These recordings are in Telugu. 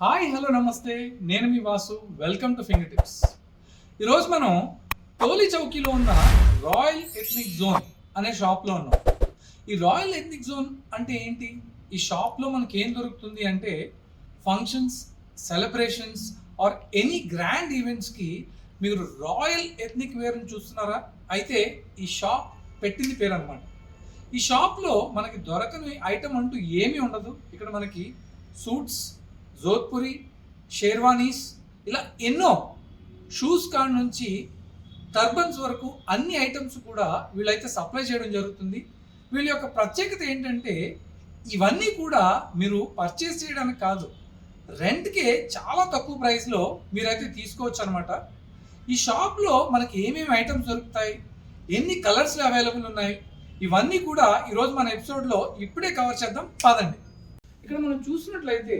హాయ్ హలో నమస్తే, నేను మీ Vasu. Welcome to finger tips. ఈరోజు మనం టోలీ చౌకీలో ఉన్న రాయల్ ఎథ్నిక్ జోన్ అనే షాప్లో ఉన్నాం. ఈ రాయల్ ఎథ్నిక్ జోన్ అంటే ఏంటి? ఈ షాప్లో మనకి ఏం దొరుకుతుంది అంటే functions, celebrations or any grand ఈవెంట్స్కి మీరు రాయల్ ఎథ్నిక్ వేర్ని చూస్తున్నారా? అయితే ఈ షాప్ పెట్టింది పేరు అనమాట. ఈ షాప్లో మనకి దొరకని ఐటమ్ అంటూ ఏమీ ఉండదు. ఇక్కడ మనకి సూట్స్, జోధ్పురి, షేర్వానీస్, ఇలా ఎన్నో షూస్ కాడ నుంచి టర్బన్స్ వరకు అన్ని ఐటమ్స్ కూడా వీళ్ళైతే సప్లై చేయడం జరుగుతుంది. వీళ్ళ యొక్క ప్రత్యేకత ఏంటంటే ఇవన్నీ కూడా మీరు పర్చేస్ చేయడానికి కాదు, రెంట్కే చాలా తక్కువ ప్రైస్లో మీరైతే తీసుకోవచ్చు అనమాట. ఈ షాప్లో మనకి ఏమేమి ఐటమ్స్ దొరుకుతాయి, ఎన్ని కలర్స్లో అవైలబుల్ ఉన్నాయి, ఇవన్నీ కూడా ఈరోజు మన ఎపిసోడ్లో ఇప్పుడే కవర్ చేద్దాం. పదండి. ఇక్కడ మనం చూసినట్లయితే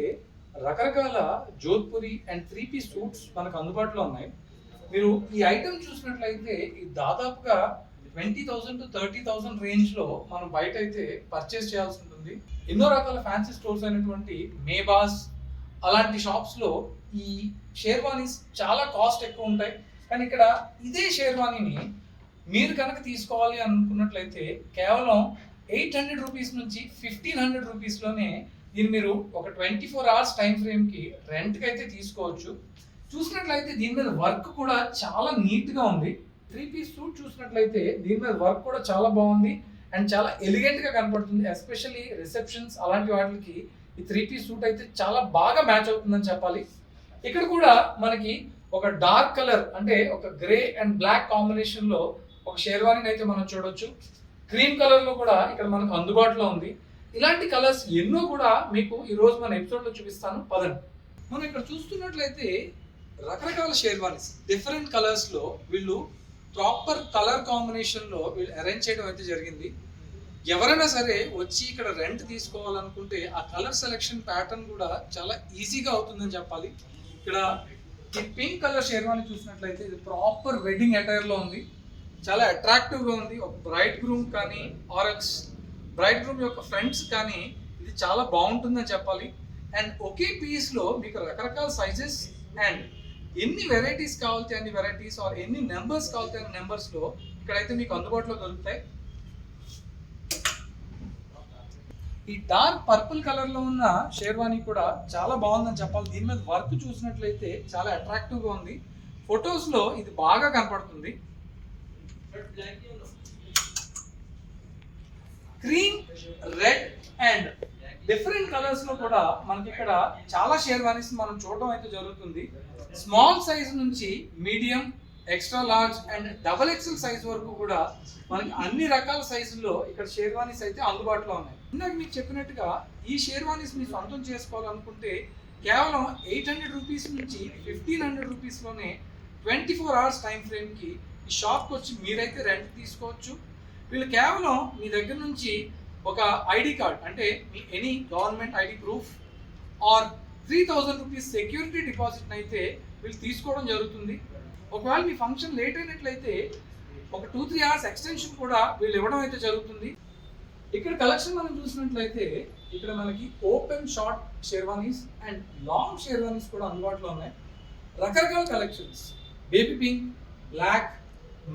రకరకాల జోధ్పురి అండ్ 3-piece సూట్స్ మనకు అందుబాటులో ఉన్నాయి. మీరు ఈ ఐటమ్ చూసినట్లయితే ఇది దాదాపుగా 20,000 to 30,000 రేంజ్లో మనం బయట అయితే పర్చేస్ చేయాల్సి ఉంటుంది. ఎన్నో రకాల ఫ్యాన్సీ స్టోర్స్ అయినటువంటి మేబాస్ అలాంటి షాప్స్లో ఈ షేర్వానీస్ చాలా కాస్ట్ ఎక్కువ ఉంటాయి. కానీ ఇక్కడ ఇదే షేర్వానీని మీరు కనుక తీసుకోవాలి అనుకున్నట్లయితే కేవలం 800 రూపీస్ నుంచి 1,500 రూపీస్లోనే దీన్ని మీరు ఒక 24 hours టైం ఫ్రేమ్కి రెంట్కి అయితే తీసుకోవచ్చు. చూసినట్లయితే దీని మీద వర్క్ కూడా చాలా నీట్గా ఉంది. 3-piece సూట్ చూసినట్లయితే దీని మీద వర్క్ కూడా చాలా బాగుంది అండ్ చాలా ఎలిగెంట్గా కనపడుతుంది. ఎస్పెషల్లీ రిసెప్షన్స్ అలాంటి వాటికి ఈ 3-piece సూట్ అయితే చాలా బాగా మ్యాచ్ అవుతుందని చెప్పాలి. ఇక్కడ కూడా మనకి ఒక డార్క్ కలర్ అంటే ఒక గ్రే అండ్ బ్లాక్ కాంబినేషన్లో ఒక షేర్వానీని అయితే మనం చూడొచ్చు. క్రీమ్ కలర్లో కూడా ఇక్కడ మనకు అందుబాటులో ఉంది. ఇలాంటి కలర్స్ ఎన్నో కూడా మీకు ఈరోజు మన ఎపిసోడ్లో చూపిస్తాను. పదండి. మనం ఇక్కడ చూస్తున్నట్లయితే రకరకాల షేర్వానీస్ డిఫరెంట్ కలర్స్లో వీళ్ళు ప్రాపర్ కలర్ కాంబినేషన్లో వీళ్ళు అరేంజ్ చేయడం అయితే జరిగింది. ఎవరైనా సరే వచ్చి ఇక్కడ రెంట్ తీసుకోవాలనుకుంటే ఆ కలర్ సెలెక్షన్ ప్యాటర్న్ కూడా చాలా ఈజీగా అవుతుందని చెప్పాలి. ఇక్కడ ఈ పింక్ కలర్ షేర్వానీ చూసినట్లయితే ఇది ప్రాపర్ వెడ్డింగ్ అటైర్లో ఉంది. చాలా అట్రాక్టివ్గా ఉంది. ఒక బ్రైడ్ గ్రూమ్ కానీ ఆర్ఎల్స్ బ్రైడ్ గ్రూమ్ యొక్క ఫ్రెండ్స్ కానీ ఇది చాలా బాగుంటుందని చెప్పాలి. అండ్ ఒకే పీస్లో మీకు రకరకాల సైజెస్ అండ్ ఎన్ని వెరైటీస్ కావాలితే అన్ని వెరైటీస్ ఆర్ ఎన్ని నెంబర్స్ కావాలితే అన్ని నెంబర్స్లో ఇక్కడైతే మీకు అందుబాటులో దొరుకుతాయి. ఈ డార్క్ పర్పుల్ కలర్లో ఉన్న షేర్వానీ కూడా చాలా బాగుందని చెప్పాలి. దీని మీద వర్క్ చూసినట్లయితే చాలా అట్రాక్టివ్గా ఉంది. ఫొటోస్లో ఇది బాగా కనపడుతుంది. Cream, red and different colours లో కూడా మనకి ఇక్కడ చాలా షేర్వానీస్ మనం చూడడం అయితే జరుగుతుంది. స్మాల్ సైజ్ నుంచి medium, extra large and XXL size వరకు కూడా మనకి అన్ని రకాల సైజుల్లో ఇక్కడ షేర్వానీస్ అయితే అందుబాటులో ఉన్నాయి. ఇందాక మీకు చెప్పినట్టుగా ఈ షేర్వానీస్ మీరు సొంతం చేసుకోవాలనుకుంటే కేవలం 800 రూపీస్ నుంచి 1,500 రూపీస్లోనే 24 hours టైం ఫ్రేమ్కి ఈ షాప్కి వచ్చి మీరైతే రెంట్ తీసుకోవచ్చు. వీళ్ళు కేవలం మీ దగ్గర నుంచి ఒక ఐడి కార్డ్ అంటే మీ any government ID proof or 3,000 rupees security deposit అయితే వీళ్ళు తీసుకోవడం జరుగుతుంది. ఒకవేళ మీ ఫంక్షన్ లేట్ అయినట్లయితే ఒక 2-3 hours ఎక్స్టెన్షన్ కూడా వీళ్ళు ఇవ్వడం అయితే జరుగుతుంది. ఇక్కడ కలెక్షన్ మనం చూసినట్లయితే ఇక్కడ మనకి open short sherwanis and long sherwanis కూడా అందుబాటులో ఉన్నాయి. రకరకాల collections baby pink, black,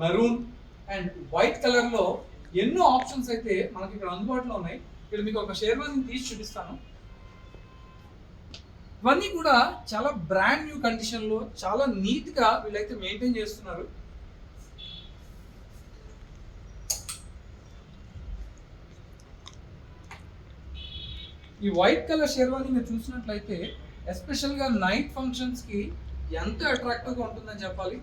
maroon and white కలర్లో ఎన్నో ఆప్షన్స్ అయితే మనకి ఇక్కడ అందుబాటులో ఉన్నాయి. ఇక్కడ మీకు ఒక షేర్వానీని తీసి చూపిస్తాను. ఇవన్నీ కూడా చాలా బ్రాండ్ న్యూ కండిషన్లో చాలా నీట్గా వీళ్ళైతే మెయింటైన్ చేస్తున్నారు. ఈ వైట్ కలర్ షేర్వానీ మీరు చూసినట్లయితే ఎస్పెషల్గా నైట్ ఫంక్షన్స్కి ఎంత అట్రాక్టివ్గా ఉంటుందని చెప్పాలి.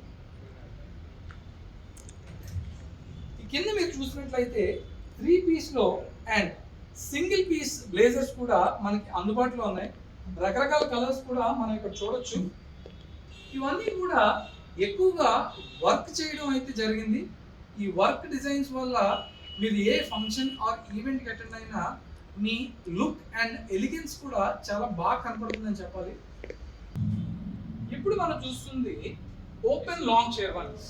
కింద మీరు చూసినట్లయితే 3-pieceలో అండ్ సింగిల్ పీస్ బ్లేజర్స్ కూడా మనకి అందుబాటులో ఉన్నాయి. రకరకాల కలర్స్ కూడా మనం ఇక్కడ చూడొచ్చు. ఇవన్నీ కూడా ఎక్కువగా వర్క్ చేయడం అయితే జరిగింది. ఈ వర్క్ డిజైన్స్ వల్ల మీరు ఏ ఫంక్షన్ ఆర్ ఈవెంట్కి అటెండ్ అయినా మీ లుక్ అండ్ ఎలిగెన్స్ కూడా చాలా బాగా కనపడుతుందని చెప్పాలి. ఇప్పుడు మనం చూస్తుంది ఓపెన్ లాంగ్ షేర్వానీస్.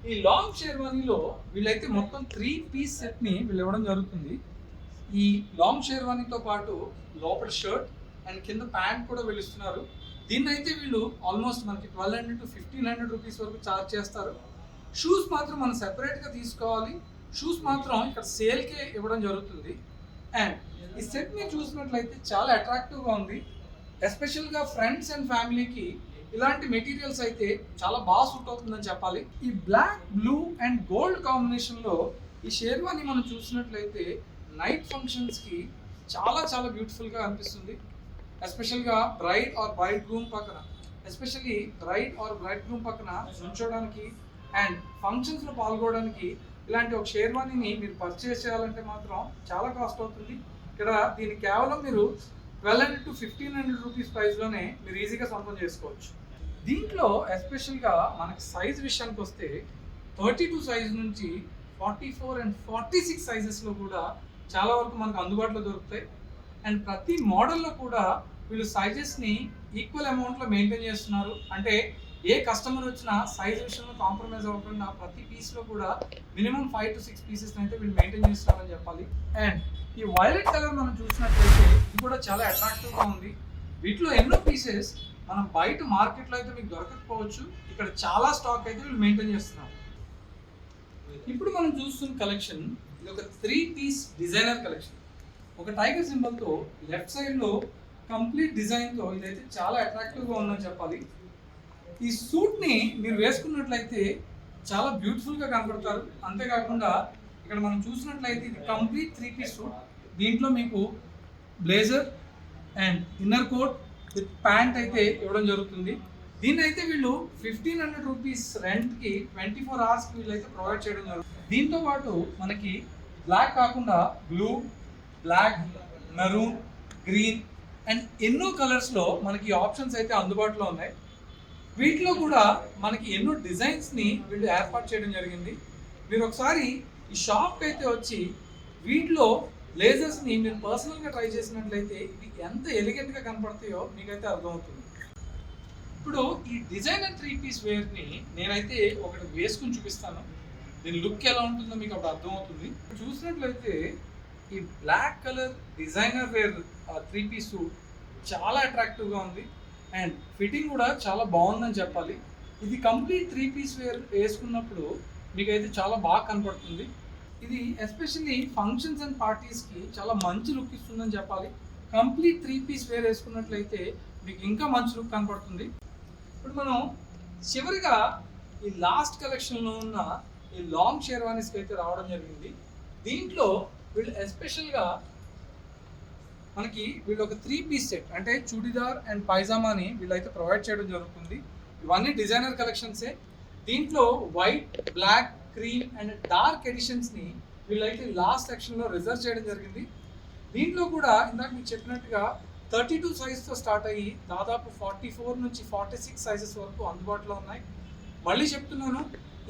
ఈ లాంగ్ షేర్వానీలో వీళ్ళైతే మొత్తం 3-piece సెట్ని వీళ్ళు ఇవ్వడం జరుగుతుంది. ఈ లాంగ్ షేర్వానీతో పాటు లోపల షర్ట్ అండ్ కింద ప్యాంట్ కూడా వీళ్ళు ఇస్తున్నారు. దీన్ని అయితే వీళ్ళు ఆల్మోస్ట్ మనకి 1200 to 1500 రూపీస్ వరకు ఛార్జ్ చేస్తారు. షూస్ మాత్రం మనం సెపరేట్గా తీసుకోవాలి. షూస్ మాత్రం ఇక్కడ సేల్కే ఇవ్వడం జరుగుతుంది. అండ్ ఈ సెట్ మీరు చూసినట్లయితే చాలా అట్రాక్టివ్గా ఉంది. ఎస్పెషల్గా ఫ్రెండ్స్ అండ్ ఫ్యామిలీకి ఇలాంటి మెటీరియల్స్ అయితే చాలా బాగా సూట్ అవుతుందని చెప్పాలి. ఈ బ్లాక్, బ్లూ అండ్ గోల్డ్ కాంబినేషన్లో ఈ షేర్వాని మనం చూసినట్లయితే నైట్ ఫంక్షన్స్కి చాలా చాలా బ్యూటిఫుల్గా అనిపిస్తుంది. ఎస్పెషల్గా బ్రైడ్ ఆర్ బ్రైడ్ గ్రూమ్ పక్కన నుంచోడానికి అండ్ ఫంక్షన్స్లో పాల్గొనడానికి ఇలాంటి ఒక షేర్వానీని మీరు పర్చేస్ చేయాలంటే మాత్రం చాలా కాస్ట్ అవుతుంది. ఇక్కడ దీన్ని కేవలం మీరు 1200 to 1500 రూపీస్ ప్రైస్లోనే మీరు ఈజీగా సొంతం చేసుకోవచ్చు. దీంట్లో ఎస్పెషల్గా మనకి సైజ్ విషయానికి వస్తే 32 సైజ్ నుంచి 44 అండ్ 46 సైజెస్లో కూడా చాలా వరకు మనకు అందుబాటులో దొరుకుతాయి. అండ్ ప్రతి మోడల్లో కూడా వీళ్ళు సైజెస్ని ఈక్వల్ అమౌంట్లో మెయింటైన్ చేస్తున్నారు. అంటే ఏ కస్టమర్ వచ్చినా సైజ్ విషయంలో కాంప్రమైజ్ అవ్వకుండా ప్రతి పీస్లో కూడా మినిమం 5 to 6 పీసెస్ అయితే వీళ్ళు మెయింటైన్ చేస్తున్నారని చెప్పాలి. అండ్ ఈ వైలెట్ కలర్ మనం చూసినట్లయితే ఇది కూడా చాలా అట్రాక్టివ్గా ఉంది. వీటిలో ఎన్నో పీసెస్ మనం బయట మార్కెట్లో అయితే మీకు దొరకకపోవచ్చు. ఇక్కడ చాలా స్టాక్ అయితే వీళ్ళు మెయింటైన్ చేస్తున్నారు. ఇప్పుడు మనం చూస్తున్న కలెక్షన్ ఇది ఒక 3 పీస్ డిజైనర్ కలెక్షన్. ఒక టైగర్ సింబల్తో లెఫ్ట్ సైడ్లో కంప్లీట్ డిజైన్తో ఇదైతే చాలా అట్రాక్టివ్గా ఉందని చెప్పాలి. ఈ సూట్ని మీరు వేసుకున్నట్లయితే చాలా బ్యూటిఫుల్గా కనపడతారు. అంతేకాకుండా ఇక్కడ మనం చూసినట్లయితే ఇది కంప్లీట్ 3 పీస్ సూట్. దీంట్లో మీకు blazer and inner coat with pant అయితే ఇవ్వడం జరుగుతుంది. దీన్ని అయితే వీళ్ళు 1500 రూపీస్ రెంట్కి 24 అవర్స్కి వీళ్ళు అయితే ప్రొవైడ్ చేయడం జరుగుతుంది. దీంతో పాటు మనకి బ్లాక్ కాకుండా blue, black, maroon, green and ఎన్నో కలర్స్లో మనకి ఆప్షన్స్ అయితే అందుబాటులో ఉన్నాయి. వీటిలో కూడా మనకి ఎన్నో డిజైన్స్ని వీళ్ళు ఏర్పాటు చేయడం జరిగింది. మీరు ఒకసారి ఈ షాప్కి అయితే వచ్చి వీటిలో బ్లేజర్స్ని మీరు పర్సనల్గా ట్రై చేసినట్లయితే ఇవి ఎంత ఎలిగెంట్గా కనపడతాయో మీకైతే అర్థమవుతుంది. ఇప్పుడు ఈ డిజైనర్ 3 పీస్ వేర్ని నేనైతే ఒకటి వేసుకుని చూపిస్తాను. దీని లుక్ ఎలా ఉంటుందో మీకు అప్పుడు అర్థమవుతుంది. చూసినట్లయితే ఈ black colour designer wear 3 piece suit చాలా అట్రాక్టివ్గా ఉంది అండ్ ఫిట్టింగ్ కూడా చాలా బాగుందని చెప్పాలి. ఇది కంప్లీట్ 3 పీస్ వేర్ వేసుకున్నప్పుడు మీకైతే చాలా బాగా కనపడుతుంది. ఇది ఎస్పెషల్లీ ఫంక్షన్స్ అండ్ పార్టీస్కి చాలా మంచి లుక్ ఇస్తుందని చెప్పాలి. కంప్లీట్ 3 పీస్ వేర్ వేసుకున్నట్లయితే మీకు ఇంకా మంచి లుక్ కనపడుతుంది. ఇప్పుడు మనం చివరిగా ఈ లాస్ట్ కలెక్షన్లో ఉన్న ఈ లాంగ్ షేర్వానీస్కి అయితే రావడం జరిగింది. దీంట్లో వీళ్ళు ఎస్పెషల్గా వీళ్ళు ఒక 3 పీస్ సెట్ అంటే చుడిదార్ అండ్ పైజామాని వీళ్ళైతే ప్రొవైడ్ చేయడం జరుగుతుంది. ఇవన్నీ డిజైనర్ కలెక్షన్సే. దీంట్లో white, black, cream and dark ఎడిషన్స్ని వీళ్ళైతే లాస్ట్ సెక్షన్లో రిజర్వ్ చేయడం జరిగింది. దీంట్లో కూడా ఇందాక మీకు చెప్పినట్టుగా 32 సైజ్తో స్టార్ట్ అయ్యి దాదాపు 44 నుంచి 46 సైజెస్ వరకు అందుబాటులో ఉన్నాయి. మళ్ళీ చెప్తున్నాను,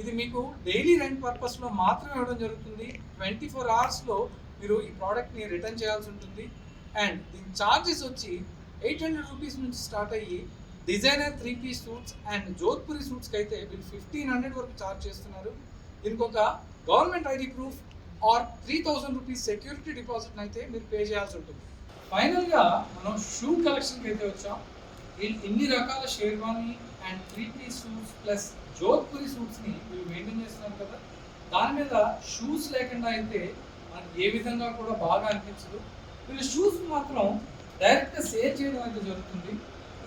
ఇది మీకు డైలీ రెంట్ పర్పస్లో మాత్రమే ఇవ్వడం జరుగుతుంది. 24 అవర్స్లో మీరు ఈ ప్రోడక్ట్ని రిటర్న్ చేయాల్సి ఉంటుంది. అండ్ దీని ఛార్జెస్ వచ్చి 800 రూపీస్ నుంచి స్టార్ట్ అయ్యి designer 3 piece suits and Jodhpuri సూట్స్కి అయితే వీళ్ళు 1500 వరకు ఛార్జ్ చేస్తున్నారు. దీనికి ఒక government ID proof or 3000 rupees security deposit అయితే మీరు పే చేయాల్సి ఉంటుంది. ఫైనల్గా మనం షూ కలెక్షన్కి అయితే వచ్చాం. వీళ్ళు ఇన్ని రకాల sherwani and 3 piece suits plus Jodhpuri సూట్స్ని వీళ్ళు మెయింటైన్ చేస్తున్నారు కదా, దాని మీద షూస్ లేకుండా అయితే మనకి ఏ విధంగా కూడా బాగా అనిపించదు. వీళ్ళు షూస్ మాత్రం డైరెక్ట్గా సేల్ చేయడం అయితే జరుగుతుంది.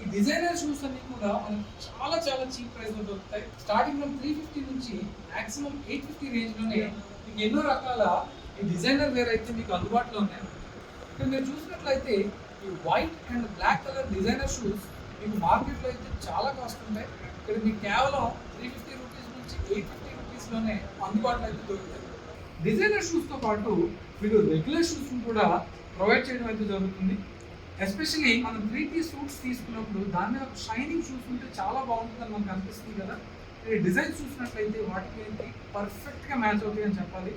ఈ డిజైనర్ షూస్ అన్ని కూడా మనకి చాలా చాలా చీప్ ప్రైస్లో దొరుకుతాయి. స్టార్టింగ్ ఫ్రమ్ 350 నుంచి మ్యాక్సిమం 850 రేంజ్లోనే మీకు ఎన్నో రకాల ఈ డిజైనర్ వేర్ అయితే మీకు అందుబాటులో ఉన్నాయి. ఇక్కడ మీరు చూసినట్లయితే ఈ white and black colour designer shoes మీకు మార్కెట్లో అయితే చాలా కాస్ట్ ఉంటాయి. ఇక్కడ మీకు కేవలం 350 రూపీస్ నుంచి 850 రూపీస్లోనే అందుబాటులో అయితే దొరుకుతాయి. డిజైనర్ షూస్తో పాటు వీళ్ళు రెగ్యులర్ షూస్ని కూడా ప్రొవైడ్ చేయడం అయితే జరుగుతుంది. ఎస్పెషల్లీ మనం 3 పీస్ సూట్స్ తీసుకున్నప్పుడు దాని మీద షైనింగ్ షూస్ ఉంటే చాలా బాగుంటుందని మనకు అనిపిస్తుంది కదా. ఈ డిజైన్ చూసినట్లయితే వాటికి పర్ఫెక్ట్గా మ్యాచ్ అవుతాయి అని చెప్పాలి.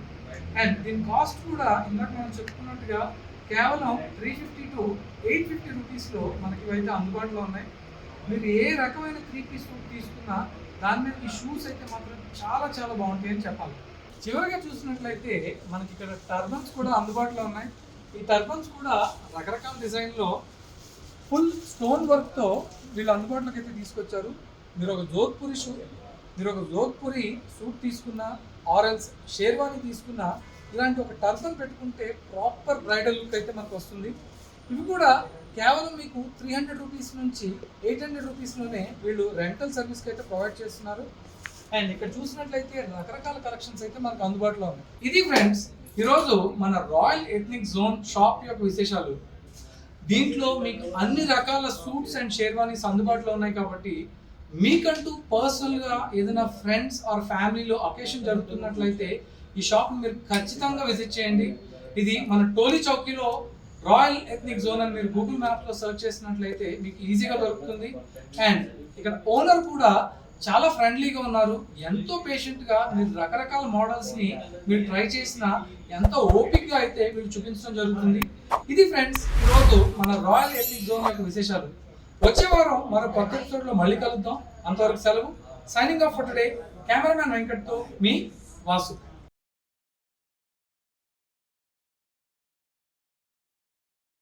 అండ్ దీని కాస్ట్ కూడా ఇందాక మనం చెప్పుకున్నట్టుగా కేవలం 350 to 850 రూపీస్లో మనకి ఇవైతే అందుబాటులో ఉన్నాయి. మీరు ఏ రకమైన 3 పీస్ సూట్ తీసుకున్నా దాని మీద ఈ షూస్ అయితే మాత్రం చాలా చాలా బాగుంటాయి అని చెప్పాలి. చివరిగా చూసినట్లయితే మనకి ఇక్కడ టర్బన్స్ కూడా అందుబాటులో ఉన్నాయి. ఈ టర్బన్స్ కూడా రకరకాల డిజైన్లో ఫుల్ స్టోన్ వర్క్తో వీళ్ళు అందుబాటులోకి అయితే తీసుకొచ్చారు. మీరు ఒక జోధ్పురి సూట్ తీసుకున్నా ఆరెల్స్ షేర్వానీ తీసుకున్నా ఇలాంటి ఒక టర్బన్ పెట్టుకుంటే ప్రాపర్ బ్రైడల్ లుక్ అయితే మనకు వస్తుంది. ఇవి కూడా కేవలం మీకు 300 రూపీస్ నుంచి 800 రూపీస్లోనే వీళ్ళు రెంటల్ సర్వీస్కి అయితే ప్రొవైడ్ చేస్తున్నారు. అండ్ ఇక్కడ చూసినట్లయితే రకరకాల కలెక్షన్స్ అయితే మనకు అందుబాటులో ఉన్నాయి. ఇది ఫ్రెండ్స్ ఈరోజు మన రాయల్ ఎథ్నిక్ జోన్ షాప్ యొక్క విశేషాలు. దీంట్లో మీకు అన్ని రకాల సూట్స్ అండ్ షేర్వానీస్ అందుబాటులో ఉన్నాయి కాబట్టి మీకంటూ పర్సనల్గా ఏదైనా ఫ్రెండ్స్ ఆర్ ఫ్యామిలీలో అకేషన్ జరుగుతున్నట్లయితే ఈ షాప్ని మీరు ఖచ్చితంగా విజిట్ చేయండి. ఇది మన టోలీ చౌకీలో రాయల్ ఎథ్నిక్ జోన్ అని మీరు గూగుల్ మ్యాప్లో సెర్చ్ చేసినట్లయితే మీకు ఈజీగా దొరుకుతుంది. అండ్ ఇక్కడ ఓనర్ కూడా చాలా ఫ్రెండ్లీగా ఉన్నారు. ఎంతో పేషెంట్గా మీరు రకరకాల మోడల్స్ని మీరు ట్రై చేసినా ఎంతో ఓపిక్గా అయితే వీళ్ళు చూపించడం జరుగుతుంది. ఇది ఫ్రెండ్స్ ఈరోజు మన రాయల్ ఎథ్నిక్ జోన్ యొక్క విశేషాలు. వచ్చే వారం మరో కొత్త ఎపిసోడ్లో మళ్ళీ కలుద్దాం. అంతవరకు సెలవు. Signing off for today. Cameraman వెంకట్తో మీ వాసు.